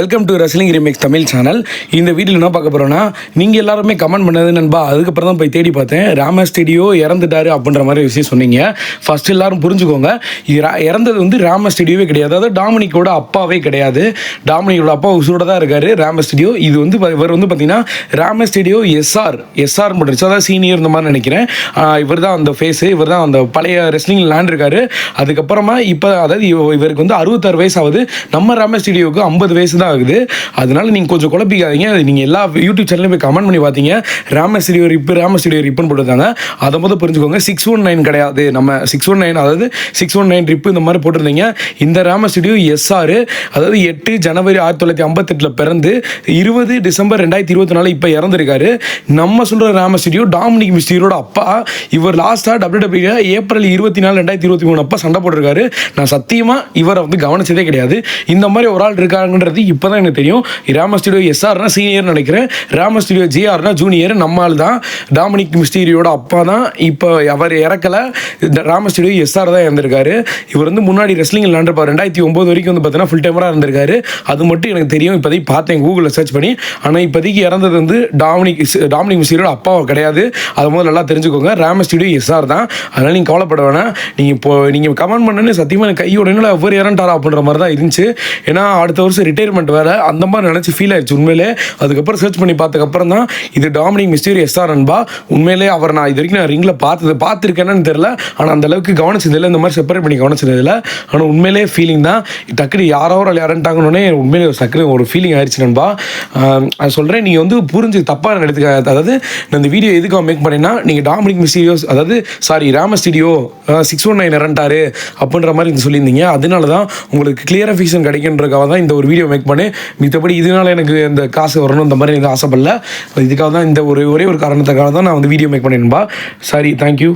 Welcome to wrestling remakes Tamil channel. இந்த வீடியோவில் என்ன பார்க்க போகிறோன்னா, நீங்கள் எல்லாருமே கமெண்ட் பண்ணது நண்பா. அதுக்கப்புறம் தான் போய் தேடி பார்த்தேன். ராம ஸ்டுடியோ இறந்துட்டாரு அப்படின்ற மாதிரி விஷயம் சொன்னீங்க. ஃபர்ஸ்ட் எல்லாரும் புரிஞ்சுக்கோங்க, இறந்தது வந்து ராம ஸ்டுடியோவே கிடையாது. அதாவது டாமினிக்கோட அப்பாவே கிடையாது. டாமினிக்கோட அப்பா உசுரோட தான் இருக்காரு ராம ஸ்டுடியோ. இது வந்து இவர் வந்து பார்த்தீங்கன்னா ராம ஸ்டுடியோ எஸ்ஆர் முடிச்சு, அதாவது சீனியர் இந்த மாதிரி நினைக்கிறேன். இவர் தான் அந்த ஃபேஸு, இவர் தான் அந்த பழைய ரெஸ்லிங் லேண்ட் இருக்காரு. அதுக்கப்புறமா இப்போ அதாவது இவருக்கு வந்து 66 வயசு ஆகுது. நம்ம ராம ஸ்டுடியோவுக்கு 50 வயசு தான் ஆகுது. அதனால நீங்கள் கொஞ்சம் குழப்பிக்காதீங்க. நீங்கள் எல்லா யூடியூப் சேனலையும் போய் கமெண்ட் பண்ணி பார்த்தீங்க, ராம ஸ்டுடியோ ரிப்புன்னு போட்டுருந்தாங்க. அதை முதல் புரிஞ்சுக்கோங்க. 619 கிடையாது, நம்ம 619, அதாவது 619 ரிப்பு இந்த மாதிரி போட்டிருந்தீங்க. இந்த ராம ஸ்டுடியோ எஸ்ஆர், அதாவது 8 ஜனவரி 1958 பிறந்து 20 டிசம்பர் 2024 இப்போ இறந்துருக்காரு. நம்ம சொல்கிற ராம ஸ்டுடியோ டாமினிக் மிஸ்டீரியோட அப்பா. இவர் லாஸ்ட்டாக WWE ஏப்ரல் 24, 2023 அப்போ சண்டை போட்டிருக்காரு. நான் சத்தியமாக இவரை வந்து கவனிச்சதே கிடையாது. இந்த மாதிரி ஒரு ஆள் இருக்காங்கன்றது இப்போ தான் எனக்கு தெரியும். ராம ஸ்டுடியோ எஸ்ஆர்னா சீனியர்னு நினைக்கிறேன், ராம ஸ்டுடியோ ஜிஆர்னா ஜூனியர். நம்ம ஆள் தான் டாமினிக் மிஸ்டீரியோட அப்பா தான். இப்போ அவர் இறக்கலை, ராம ஸ்டுடியோ எஸ்ஆர் தான் இறந்திருக்காரு. இவர் வந்து முன்னாடி ரெஸ்லிங் விளாண்டுருப்பார். 2009 வரைக்கும் வந்து பார்த்தீங்கன்னா ஃபுல் டைமராக இருந்திருக்காரு. அது மட்டும் எனக்கு தெரியும். இப்போதைக்கு பார்த்தேன் கூகுளில் சர்ச் பண்ணி. ஆனால் இப்போதைக்கு இறந்தது வந்து டாமினிக் மிஸ்டீரியோட அப்பாவை கிடையாது. அதை முதல்ல நல்லா தெரிஞ்சுக்கோங்க. ராம ஸ்டுடியோ எஸ்ஆர் தான். அதனால் நீங்கள் கவலைப்பட வேணாம். நீங்கள் கமெண்ட் பண்ணு சத்தியமாக எனக்கு கையோட ஒவ்வொரு இறண்டாரா அப்படின்ற மாதிரி தான் இருந்துச்சு. ஏன்னா அடுத்த வருஷம் ரிட்டையர்மெண்ட் வேறு, அந்த மாதிரி நினச்சி ஃபீல் ஆயிடுச்சு உண்மையிலே. அதுக்கப்புறம் சர்ச் பண்ணி பார்த்ததுக்கப்புறம் தான் இது டாமினிக் மிஸ்டீரியோ எஸ்ஆர் அன்பா. உண்மையிலே அவர் நான் இது வரைக்கும் நான் ரிங்கில் பார்த்துருக்கேன்னு தெரியல. ஆனால் அந்த அளவுக்கு கவனிச்சதில்லை, இந்த மாதிரி செப்பரேட் பண்ணி கவனிச்சதில்லை. ஆனால் உண்மையிலே ஃபீலிங் தான். டக்குனு யாரோ இறந்துட்டாங்கன்னே உண்மையிலே ஒரு ஃபீலிங் ஆயிடுச்சு நண்பா. அது சொல்கிறேன், நீங்கள் வந்து புரிஞ்சு தப்பாக எடுத்துக்க. அதாவது நான் இந்த வீடியோ எதுக்காக மேக் பண்ணேன்னா, நீங்கள் டாமினிக் மிஸ்டீரியோ, அதாவது ராம ஸ்டுடியோ 619 இறந்துட்டாரு அப்படின்ற மாதிரி சொல்லியிருந்தீங்க. அதனால தான் உங்களுக்கு கிளியராக ஃபிக்ஷன் கிடைக்குன்றதுக்காக தான் இந்த ஒரு வீடியோ மேக் பண்ணேன். மித்தபடி இதனால எனக்கு இந்த காசு வரணும் இந்த மாதிரி எனக்கு ஆசைப்படல. இதுக்காக தான் இந்த ஒரே ஒரு காரணத்துக்காக தான் நான் வந்து வீடியோ மேக் பண்ணேன்பா. Sorry, thank you.